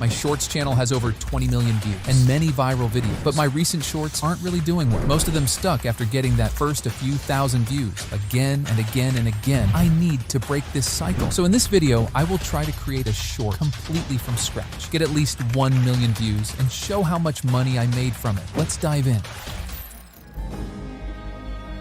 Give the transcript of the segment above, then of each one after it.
My Shorts channel has over 20 million views and many viral videos, but my recent shorts aren't really doing well. Most of them stuck after getting that first a few thousand views. Again and again and again, I need to break this cycle. So in this video, I will try to create a short completely from scratch, get at least 1 million views, and show how much money I made from it. Let's dive in.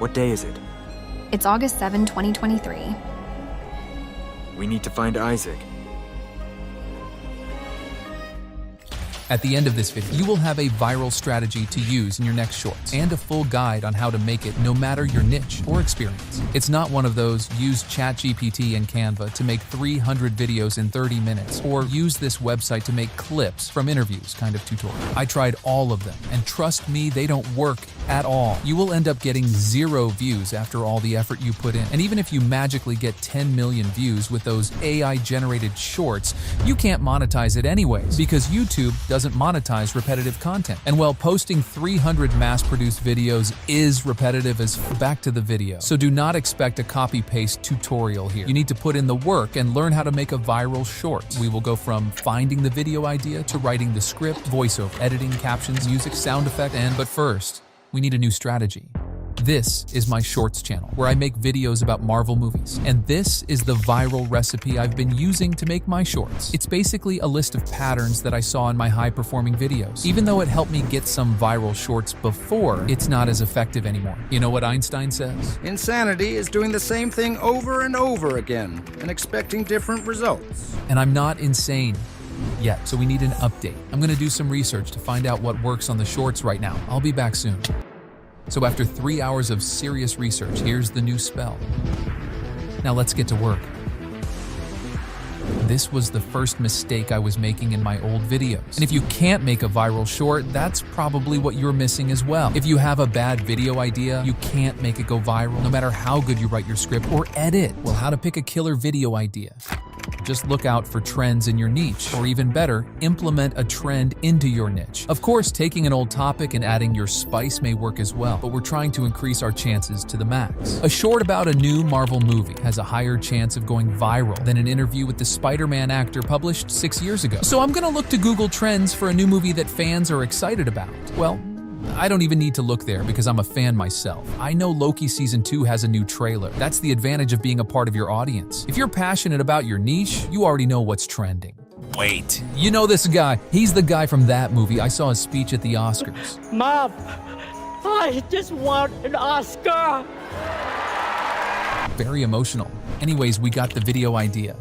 What day is it? It's August 7, 2023. We need to find Isaac. At the end of this video, you will have a viral strategy to use in your next shorts and a full guide on how to make it no matter your niche or experience. It's not one of those use ChatGPT and Canva to make 300 videos in 30 minutes or use this website to make clips from interviews kind of tutorial. I tried all of them, and trust me, they don't work at all. You will end up getting 0 views after all the effort you put in. And even if you magically get 10 million views with those AI-generated shorts, you can't monetize it anyways because YouTube doesn't monetize repetitive content. And while posting 300 mass-produced videos is repetitive as back to the video. So do not expect a copy-paste tutorial here. You need to put in the work and learn how to make a viral short. We will go from finding the video idea to writing the script, voiceover, editing, captions, music, sound effect, but first, we need a new strategy. This is my Shorts channel, where I make videos about Marvel movies. And this is the viral recipe I've been using to make my shorts. It's basically a list of patterns that I saw in my high-performing videos. Even though it helped me get some viral shorts before, it's not as effective anymore. You know what Einstein says? Insanity is doing the same thing over and over again and expecting different results. And I'm not insane yet, so we need an update. I'm gonna do some research to find out what works on the shorts right now. I'll be back soon. So after 3 hours of serious research, here's the new spell. Now let's get to work. This was the first mistake I was making in my old videos. And if you can't make a viral short, that's probably what you're missing as well. If you have a bad video idea, you can't make it go viral, no matter how good you write your script or edit. Well, how to pick a killer video idea? Just look out for trends in your niche, or even better, implement a trend into your niche. Of course, taking an old topic and adding your spice may work as well, but we're trying to increase our chances to the max. A short about a new Marvel movie has a higher chance of going viral than an interview with the Spider-Man actor published 6 years ago. So I'm gonna look to Google Trends for a new movie that fans are excited about. Well, I don't even need to look there because I'm a fan myself. I know Loki Season 2 has a new trailer. That's the advantage of being a part of your audience. If you're passionate about your niche, you already know what's trending. Wait, you know this guy. He's the guy from that movie. I saw his speech at the Oscars. Mom, I just want an Oscar. Very emotional. Anyways, we got the video idea.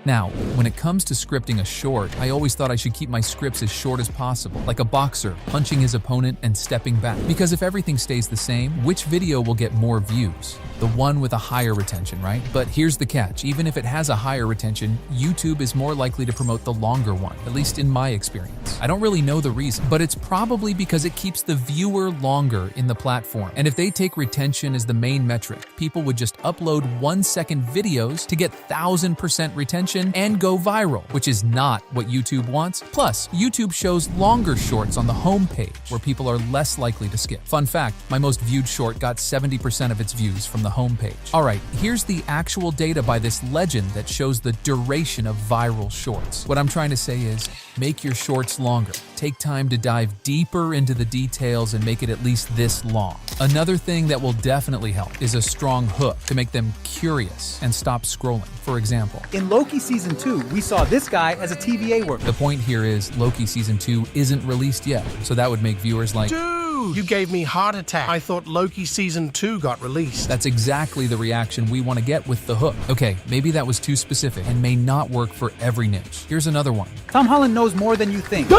Now, when it comes to scripting a short, I always thought I should keep my scripts as short as possible, like a boxer punching his opponent and stepping back. Because if everything stays the same, which video will get more views? The one with a higher retention, right? But here's the catch. Even if it has a higher retention, YouTube is more likely to promote the longer one, at least in my experience. I don't really know the reason, but it's probably because it keeps the viewer longer in the platform. And if they take retention as the main metric, people would just upload 1-second videos to get 1000% retention and go viral, which is not what YouTube wants. Plus, YouTube shows longer shorts on the homepage where people are less likely to skip. Fun fact, my most viewed short got 70% of its views from the homepage. Alright, here's the actual data by this legend that shows the duration of viral shorts. What I'm trying to say is, make your shorts longer. Take time to dive deeper into the details and make it at least this long. Another thing that will definitely help is a strong hook to make them curious and stop scrolling. For example, in Loki Season 2, we saw this guy as a TVA worker. The point here is Loki Season 2 isn't released yet, so that would make viewers like, Dude, you gave me heart attack. I thought Loki Season 2 got released. That's exactly the reaction we want to get with the hook. Okay, maybe that was too specific and may not work for every niche. Here's another one. Tom Holland knows more than you think.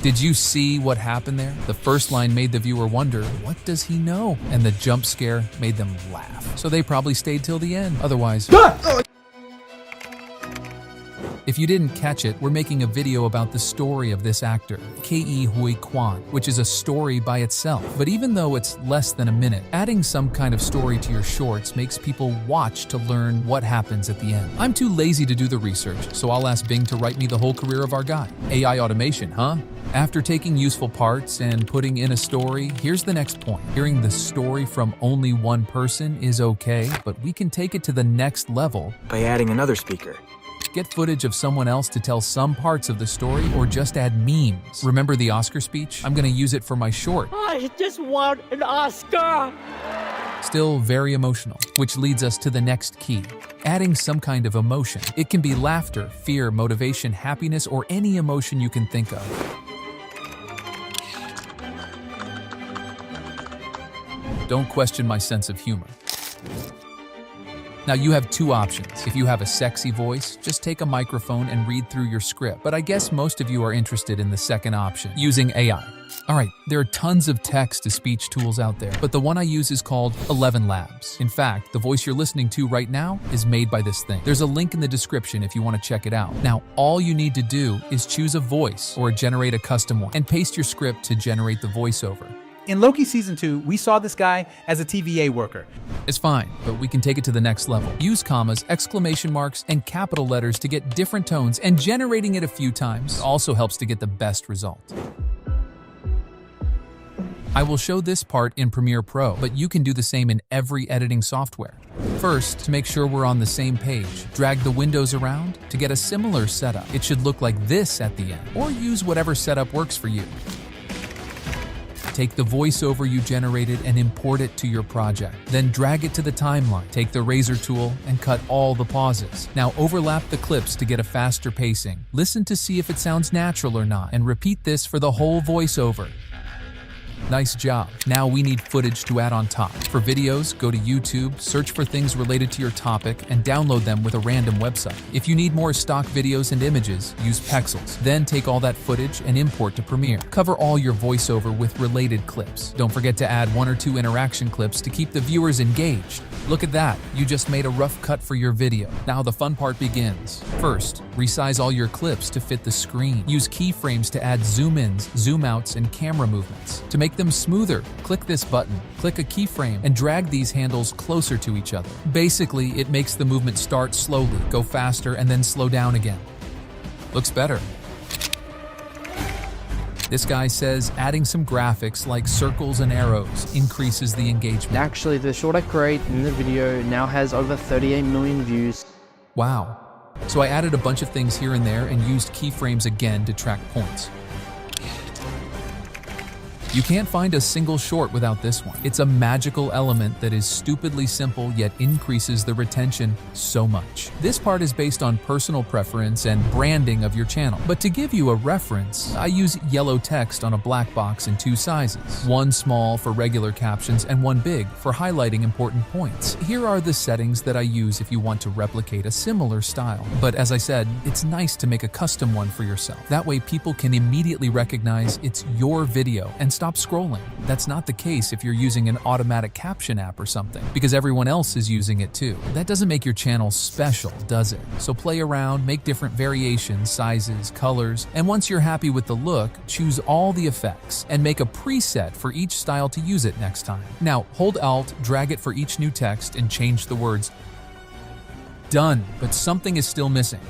Did you see what happened there? The first line made the viewer wonder, what does he know? And the jump scare made them laugh. So they probably stayed till the end. Otherwise, If you didn't catch it, we're making a video about the story of this actor, Ke Huy Quan, which is a story by itself. But even though it's less than a minute, adding some kind of story to your shorts makes people watch to learn what happens at the end. I'm too lazy to do the research, so I'll ask Bing to write me the whole career of our guy. AI automation, huh? After taking useful parts and putting in a story, here's the next point. Hearing the story from only one person is okay, but we can take it to the next level By adding another speaker. get footage of someone else to tell some parts of the story, or just add memes. Remember the Oscar speech? I'm gonna use it for my short. I just want an Oscar. Still very emotional, which leads us to the next key. Adding some kind of emotion. It can be laughter, fear, motivation, happiness, or any emotion you can think of. Don't question my sense of humor. Now you have two options. If you have a sexy voice, just take a microphone and read through your script. But I guess most of you are interested in the second option, using AI. Alright, there are tons of text-to-speech tools out there, but the one I use is called ElevenLabs. In fact, the voice you're listening to right now is made by this thing. There's a link in the description if you want to check it out. Now, all you need to do is choose a voice or generate a custom one and paste your script to generate the voiceover. In Loki Season 2, we saw this guy as a TVA worker. It's fine, but we can take it to the next level. Use commas, exclamation marks, and capital letters to get different tones, and generating it a few times also helps to get the best result. I will show this part in Premiere Pro, but you can do the same in every editing software. First, to make sure we're on the same page, drag the windows around to get a similar setup. It should look like this at the end, or use whatever setup works for you. Take the voiceover you generated and import it to your project. Then drag it to the timeline. Take the razor tool and cut all the pauses. Now overlap the clips to get a faster pacing. Listen to see if it sounds natural or not, and repeat this for the whole voiceover. Nice job. Now we need footage to add on top. For videos, go to YouTube, search for things related to your topic, and download them with a random website. If you need more stock videos and images, use Pexels. Then take all that footage and import to Premiere. Cover all your voiceover with related clips. Don't forget to add 1 or 2 interaction clips to keep the viewers engaged. Look at that, you just made a rough cut for your video. Now the fun part begins. First, resize all your clips to fit the screen. Use keyframes to add zoom-ins, zoom-outs, and camera movements. To make them smoother, click this button, click a keyframe, and drag these handles closer to each other. Basically, it makes the movement start slowly, go faster, and then slow down again. Looks better. This guy says adding some graphics like circles and arrows increases the engagement. Actually, the short I create in the video now has over 38 million views. Wow. So I added a bunch of things here and there and used keyframes again to track points. You can't find a single short without this one. It's a magical element that is stupidly simple yet increases the retention so much. This part is based on personal preference and branding of your channel. But to give you a reference, I use yellow text on a black box in 2 sizes. One small for regular captions and one big for highlighting important points. Here are the settings that I use if you want to replicate a similar style. But as I said, it's nice to make a custom one for yourself. That way people can immediately recognize it's your video and stop scrolling. That's not the case if you're using an automatic caption app or something, because everyone else is using it too. That doesn't make your channel special, does it? So play around, make different variations, sizes, colors, and once you're happy with the look, choose all the effects and make a preset for each style to use it next time. Now, hold Alt, drag it for each new text, and change the words. Done, but something is still missing.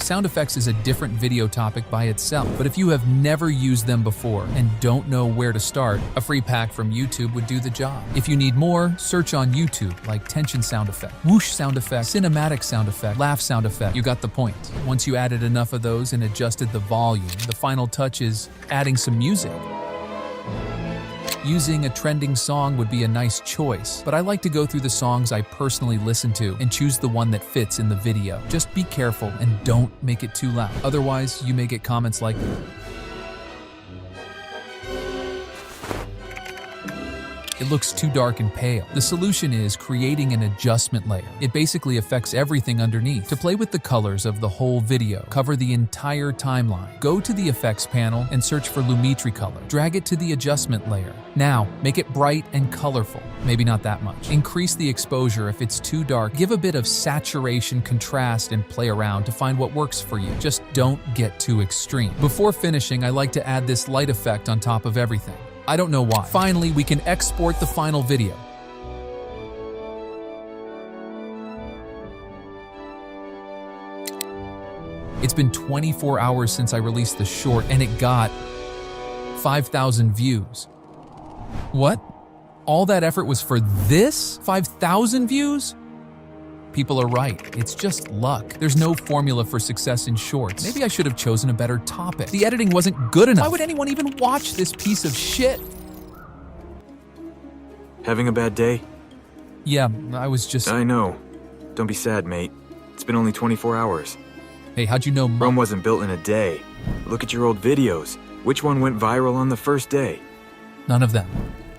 Sound effects is a different video topic by itself, but if you have never used them before and don't know where to start, a free pack from YouTube would do the job. If you need more, search on YouTube, like tension sound effect, whoosh sound effect, cinematic sound effect, laugh sound effect. You got the point. Once you added enough of those and adjusted the volume, the final touch is adding some music. Using a trending song would be a nice choice, but I like to go through the songs I personally listen to and choose the one that fits in the video. Just be careful and don't make it too loud. Otherwise, you may get comments like, "It looks too dark and pale. The solution is creating an adjustment layer. It basically affects everything underneath. To play with the colors of the whole video, cover the entire timeline. Go to the effects panel and search for Lumetri color. Drag it to the adjustment layer. Now, make it bright and colorful. Maybe not that much. Increase the exposure if it's too dark. Give a bit of saturation, contrast, and play around to find what works for you. Just don't get too extreme. Before finishing, I like to add this light effect on top of everything. I don't know why. Finally, we can export the final video. It's been 24 hours since I released the short, and it got 5,000 views. What? All that effort was for this? 5,000 views? People are right. It's just luck. There's no formula for success in shorts. Maybe I should have chosen a better topic. The editing wasn't good enough. Why would anyone even watch this piece of shit? Having a bad day? Yeah, I was just... I know. Don't be sad, mate. It's been only 24 hours. Hey, how'd you know Rome wasn't built in a day. Look at your old videos. Which one went viral on the first day? None of them.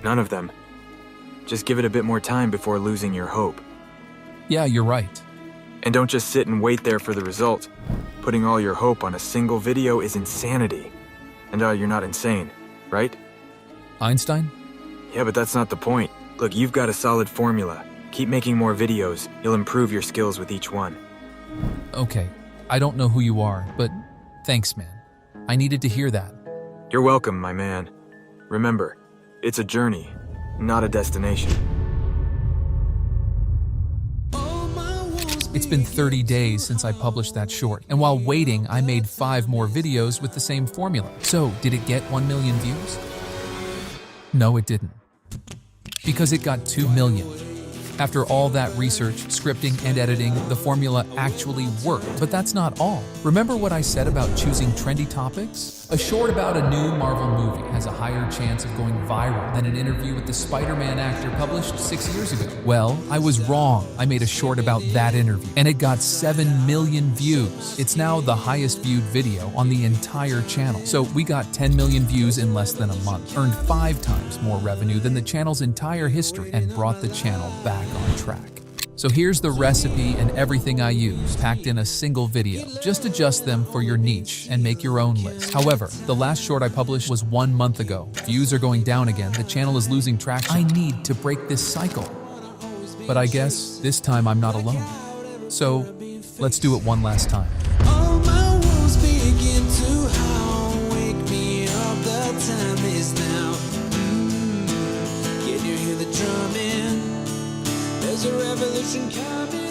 None of them. Just give it a bit more time before losing your hope. Yeah, you're right. And don't just sit and wait there for the result. Putting all your hope on a single video is insanity. And you're not insane, right? Einstein? Yeah, but that's not the point. Look, you've got a solid formula. Keep making more videos. You'll improve your skills with each one. Okay, I don't know who you are, but thanks, man. I needed to hear that. You're welcome, my man. Remember, it's a journey, not a destination. It's been 30 days since I published that short, and while waiting, I made 5 more videos with the same formula. So, did it get 1 million views? No, it didn't. Because it got 2 million. After all that research, scripting, and editing, the formula actually worked. But that's not all. Remember what I said about choosing trendy topics? A short about a new Marvel movie has a higher chance of going viral than an interview with the Spider-Man actor published 6 years ago. Well, I was wrong. I made a short about that interview, and it got 7 million views. It's now the highest viewed video on the entire channel. So we got 10 million views in less than a month, earned 5 times more revenue than the channel's entire history, and brought the channel back on track. So here's the recipe and everything I use, packed in a single video. Just adjust them for your niche and make your own list. However, the last short I published was 1 month ago. Views are going down again, the channel is losing traction. I need to break this cycle. But I guess this time I'm not alone. So let's do it one last time. All my wounds begin to howl. Wake me up, the time is now. Can you hear the drumming? There's a revolution coming.